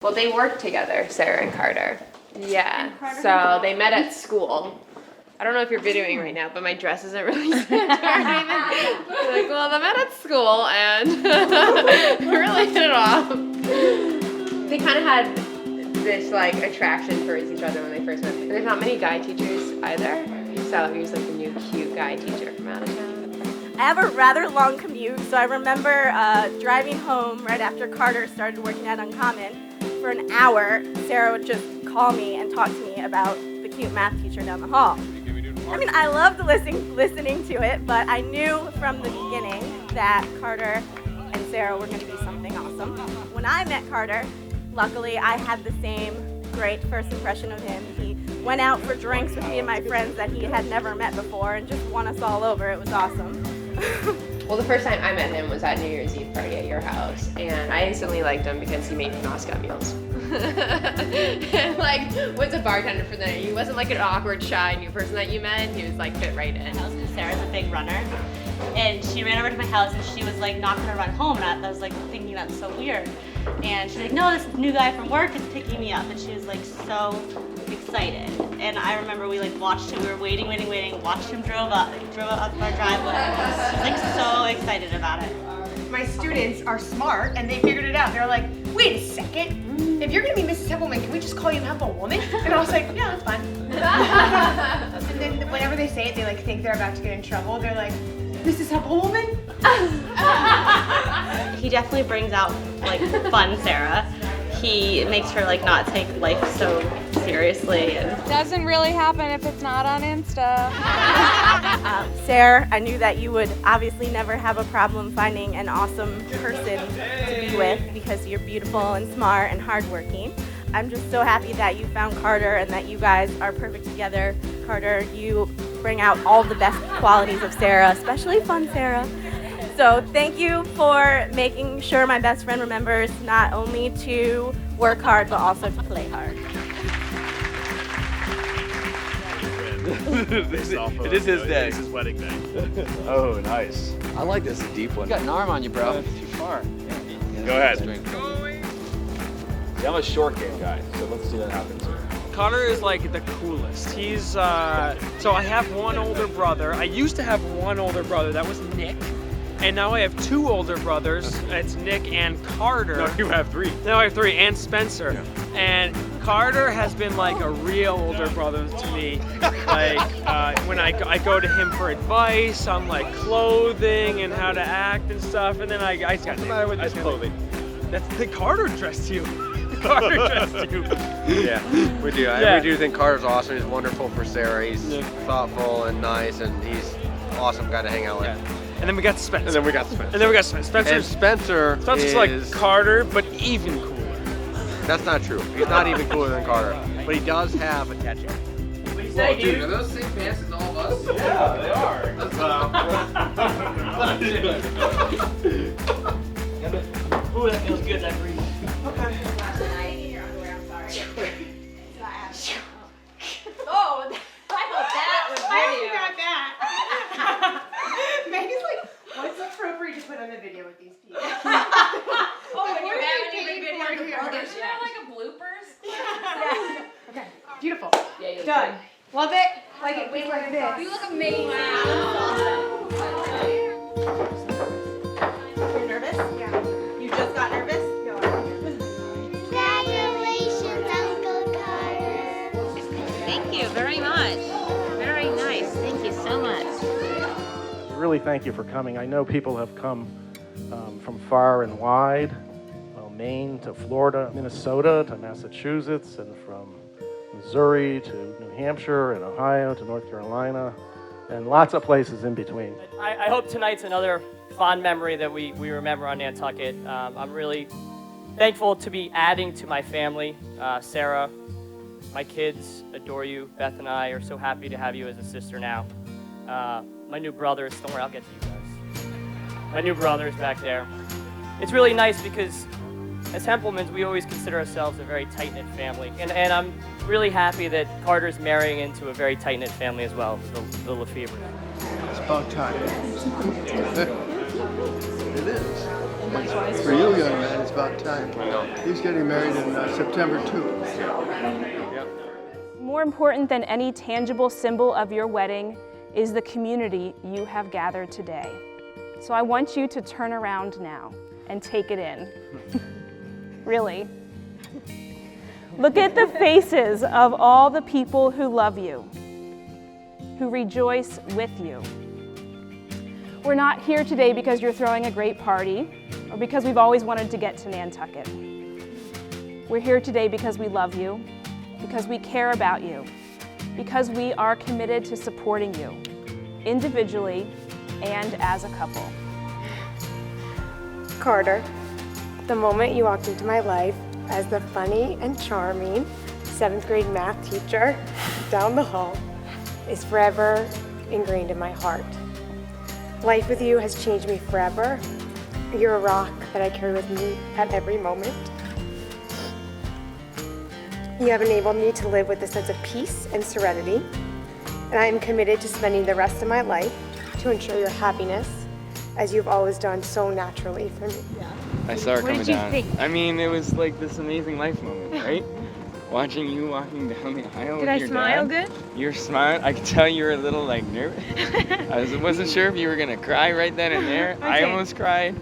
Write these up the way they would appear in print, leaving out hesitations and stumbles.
Well, they work together, Sarah and Carter. Yeah, so they met at school. I don't know if you're videoing right now, but my dress isn't really like, well, they met at school and really hit it off. They kind of had this like attraction towards each other when they first met. And there's not many guy teachers either, so he was like the new cute guy teacher from out of town. I have a rather long commute, so I remember driving home right after Carter started working at Uncommon. For an hour, Sarah would just call me and talk to me about the cute math teacher down the hall. I mean, I loved listening to it, but I knew from the beginning that Carter and Sarah were going to be something awesome. When I met Carter, luckily I had the same great first impression of him. He went out for drinks with me and my friends that he had never met before and just won us all over. It was awesome. Well, the first time I met him was at New Year's Eve party at your house, and I instantly liked him because he made Mascot meals. And like, was a bartender for the night. He wasn't like an awkward, shy new person that you met. He was like fit right in. Sarah's a big runner, and she ran over to my house and she was like not gonna run home, and I was like thinking that's so weird. And she's like, no, this new guy from work is picking me up, and she was like so excited. And I remember we like watched him, we were waiting, watched him drove up our driveway. She's like so excited about it. My students are smart and they figured it out. They're like, wait a second, if you're gonna be Mrs. Templeman, can we just call you Templewoman? And I was like, yeah, that's fine. And then whenever they say it, they like think they're about to get in trouble. They're like, Mrs. Templewoman? He definitely brings out like fun Sarah. He makes her like not take life so seriously. Doesn't really happen if it's not on Insta. Sarah, I knew that you would obviously never have a problem finding an awesome person to be with because you're beautiful and smart and hardworking. I'm just so happy that you found Carter and that you guys are perfect together. Carter, you bring out all the best qualities of Sarah, especially fun Sarah. So thank you for making sure my best friend remembers not only to work hard, but also to play hard. It is his day. It's his wedding day. Oh, nice. I like this, a deep one. You got an arm on you, bro. Too far. Go ahead. Yeah, I'm a short game guy, so let's see what happens here. Connor is like the coolest. He's, so I have one older brother. I used to have one older brother, that was Nick. And now I have two older brothers. It's Nick and Carter. No, you have three. Now I have three, and Spencer. Yeah. And Carter has been like a real older brother to me. Like when I go to him for advice on like clothing and how to act and stuff, and then I got the matter with this clothing. That's the Carter dressed you. Carter dressed you. Yeah, we do. We do think Carter's awesome. He's wonderful for Sarah. He's thoughtful and nice, and he's an awesome guy to hang out with. Yeah. And then we got Spencer. And then we got Spencer. Spencer's like Carter, but even cooler. That's not true. He's not even cooler than Carter. But he does have a tattoo. Whoa, dude, are those same pants as all of us? Yeah, they are. Ooh, that feels good, that breeze. Okay. Oh, I thought that was video. I got that. Megan's like, what's appropriate to put on the video with these people? Oh, when you're having a video with your brothers, you know, like a bloopers? Yeah. Okay, beautiful. Yeah, you Done. Love it. Like it way like this. You look amazing. You're nervous? Yeah. You just got nervous? No. Congratulations, Uncle Carter. Thank you very much. Very nice. Thank you so much. Really thank you for coming. I know people have come from far and wide, Maine to Florida, Minnesota to Massachusetts, and from Missouri to New Hampshire and Ohio to North Carolina, and lots of places in between. I hope tonight's another fond memory that we remember on Nantucket. I'm really thankful to be adding to my family. Sarah, my kids adore you. Beth and I are so happy to have you as a sister now. My new brothers, don't worry, I'll get to you guys. My new brothers back there. It's really nice because as Templemans, we always consider ourselves a very tight-knit family. And I'm really happy that Carter's marrying into a very tight-knit family as well, the Lefevre. It's about time. It is. For you, young man, it's about time. He's getting married in September 2. More important than any tangible symbol of your wedding is the community you have gathered today. So I want you to turn around now and take it in. Really. Look at the faces of all the people who love you, who rejoice with you. We're not here today because you're throwing a great party or because we've always wanted to get to Nantucket. We're here today because we love you, because we care about you, because we are committed to supporting you, individually and as a couple. Carter, the moment you walked into my life as the funny and charming 7th grade math teacher down the hall is forever ingrained in my heart. Life with you has changed me forever. You're a rock that I carry with me at every moment. You have enabled me to live with a sense of peace and serenity, and I am committed to spending the rest of my life to ensure your happiness, as you've always done so naturally for me. I saw her What coming did you down. think? I mean, it was like this amazing life moment, right? Watching you walking down the aisle Did with I your smile dad. good? You were smiling. I could tell you were a little like nervous. I wasn't sure if you were gonna cry right then and there. I Okay. almost cried.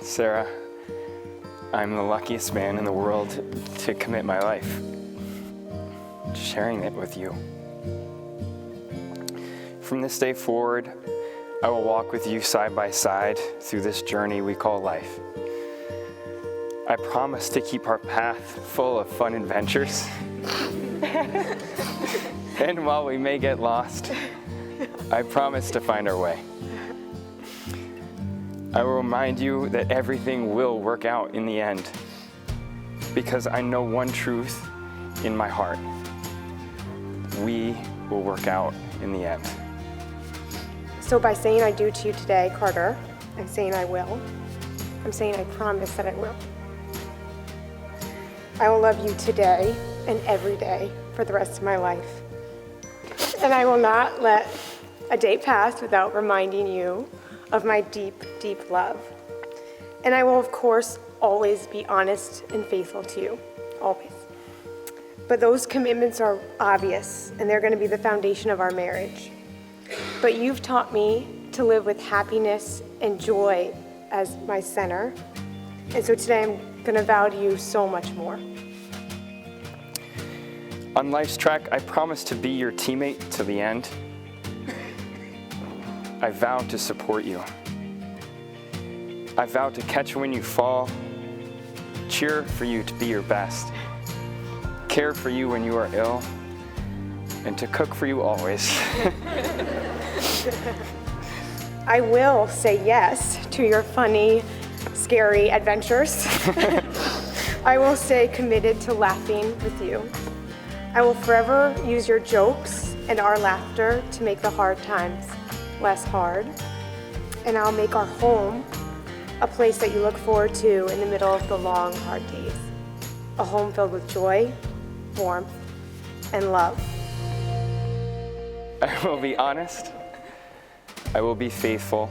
Sarah, I'm the luckiest man in the world to commit my life to sharing it with you. From this day forward, I will walk with you side by side through this journey we call life. I promise to keep our path full of fun adventures. And while we may get lost, I promise to find our way. I will remind you that everything will work out in the end, because I know one truth in my heart. We will work out in the end. So by saying I do to you today, Carter, I'm saying I will. I'm saying I promise that I will. I will love you today and every day for the rest of my life. And I will not let a day pass without reminding you of my deep, deep love. And I will, of course, always be honest and faithful to you, always. But those commitments are obvious, and they're going to be the foundation of our marriage. But you've taught me to live with happiness and joy as my center. And so today I'm going to vow to you so much more. On life's track, I promise to be your teammate to the end. I vow to support you. I vow to catch you when you fall, cheer for you to be your best, care for you when you are ill, and to cook for you always. I will say yes to your funny, scary adventures. I will stay committed to laughing with you. I will forever use your jokes and our laughter to make the hard times less hard. And I'll make our home a place that you look forward to in the middle of the long, hard days. A home filled with joy, warmth, and love. I will be honest. I will be faithful.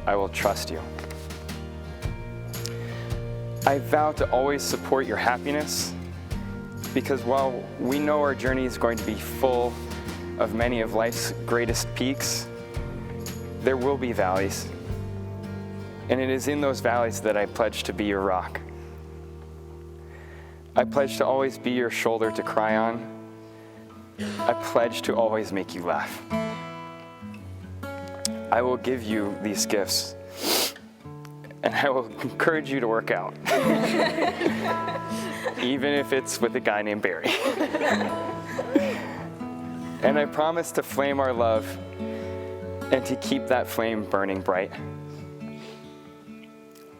I will trust you. I vow to always support your happiness, because while we know our journey is going to be full of many of life's greatest peaks, there will be valleys. And it is in those valleys that I pledge to be your rock. I pledge to always be your shoulder to cry on. I pledge to always make you laugh. I will give you these gifts, and I will encourage you to work out. Even if it's with a guy named Barry. And I promise to flame our love and to keep that flame burning bright.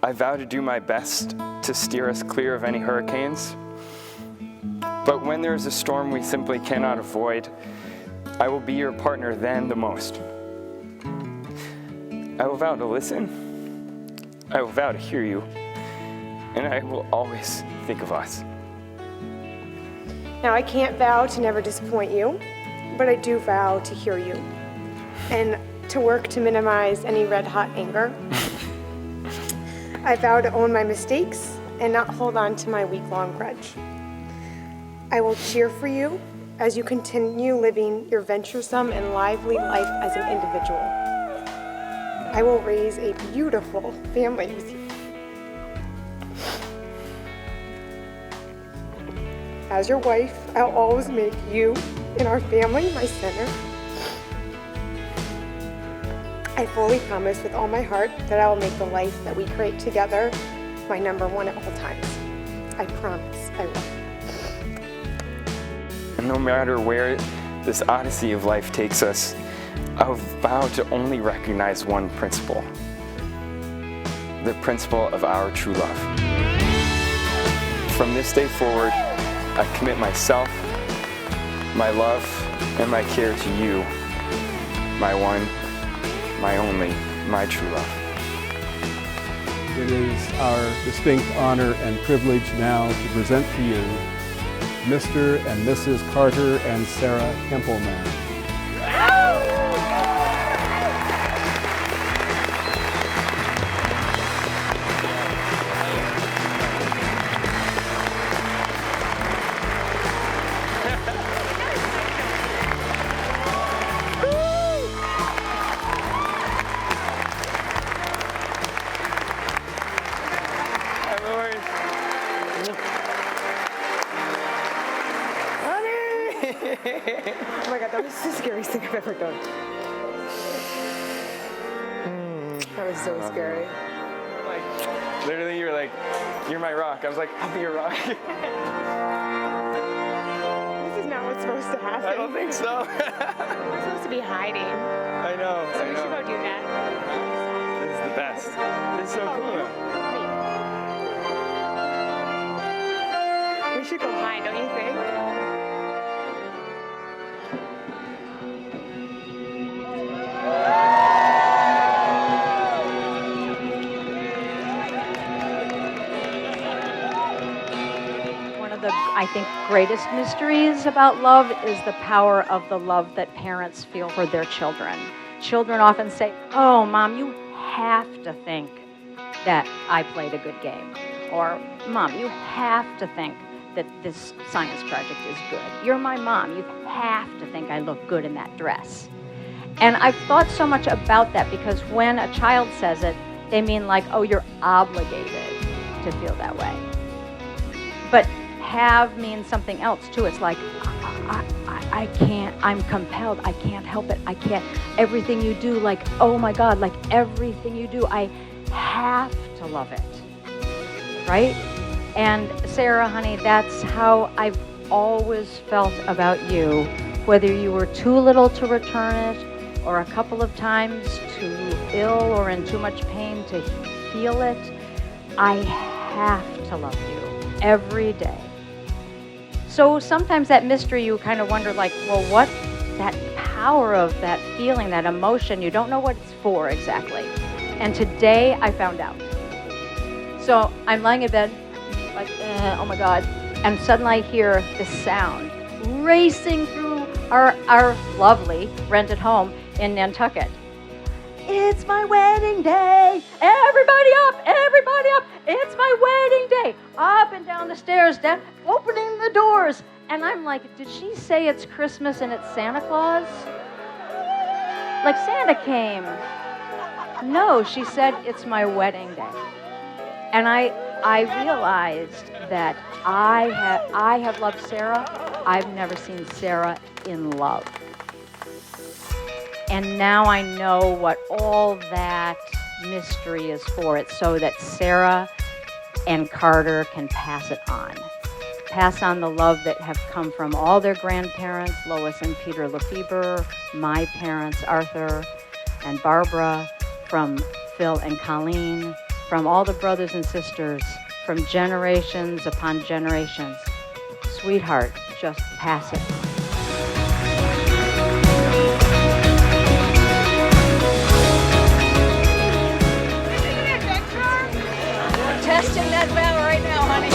I vow to do my best to steer us clear of any hurricanes. But when there's a storm we simply cannot avoid, I will be your partner then the most. I will vow to listen. I will vow to hear you. And I will always think of us. Now, I can't vow to never disappoint you, but I do vow to hear you and to work to minimize any red-hot anger I vow to own my mistakes and not hold on to my week-long grudge. I will cheer for you as you continue living your venturesome and lively life as an individual. I will raise a beautiful family with you. As your wife, I'll always make you and our family my center. I fully promise with all my heart that I will make the life that we create together my number one at all times. I promise I will. And no matter where this odyssey of life takes us, I vow to only recognize one principle, the principle of our true love. From this day forward, I commit myself, my love, and my care to you, my one, my only, my true love. It is our distinct honor and privilege now to present to you Mr. and Mrs. Carter and Sarah Hempelman. Oh my God, that was the scariest thing I've ever done. That was so scary. Like, literally, you were like, you're my rock. I was like, I'll be your rock. This is not what's supposed to happen. I don't think so. We're supposed to be hiding. I know. So we should go do that. This is the best. This is so cool. We should go hide, don't you think? I think greatest mysteries about love is the power of the love that parents feel for their children. Children often say, "Oh, Mom, you have to think that I played a good game." Or, "Mom, you have to think that this science project is good. You're my mom. You have to think I look good in that dress." And I've thought so much about that because when a child says it, they mean like, "Oh, you're obligated to feel that way." But have means something else too. It's like, I can't, I'm compelled, I can't help it, I can't, everything you do, like, oh my God, like everything you do, I have to love it, right? And Sarah, honey, that's how I've always felt about you, whether you were too little to return it, or a couple of times too ill or in too much pain to feel it, I have to love you every day. So sometimes that mystery, you kind of wonder like, well, what, that power of that feeling, that emotion, you don't know what it's for exactly. And today I found out. So I'm lying in bed, like, oh my God. And suddenly I hear this sound racing through our lovely rented home in Nantucket. It's my wedding day. Everybody up, it's my wedding day. Up and down the stairs, down, opening the doors. And I'm like, did she say it's Christmas and it's Santa Claus? Like Santa came. No, she said it's my wedding day. And I realized that I have loved Sarah. I've never seen Sarah in love. And now I know what all that mystery is for. It's so that Sarah and Carter can pass it on. Pass on the love that have come from all their grandparents, Lois and Peter Lefebvre, my parents, Arthur and Barbara, from Phil and Colleen, from all the brothers and sisters, from generations upon generations. Sweetheart, just pass it on. Testing that vow right now, honey.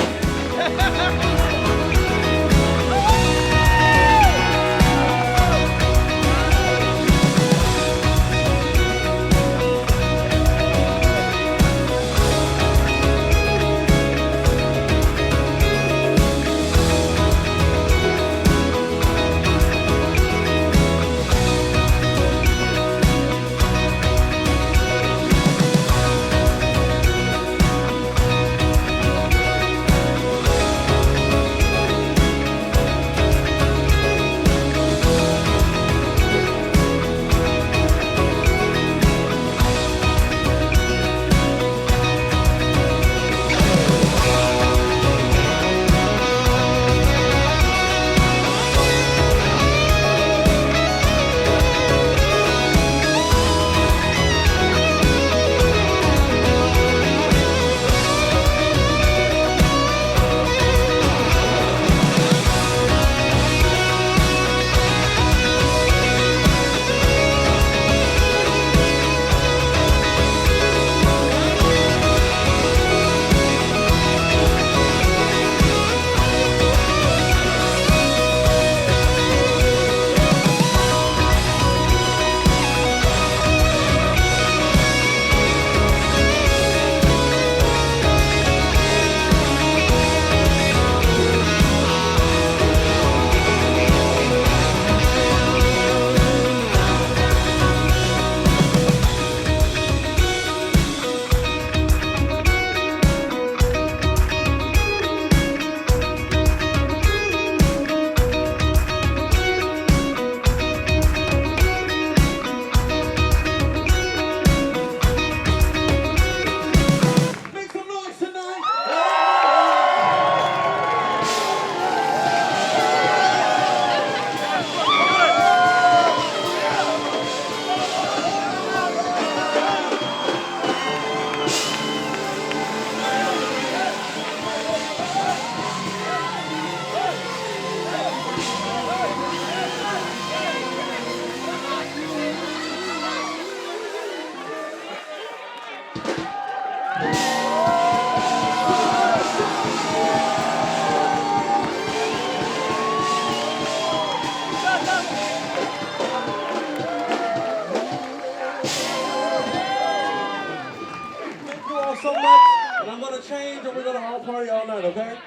change and we're gonna all party all night, okay?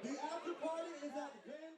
The after party is at Van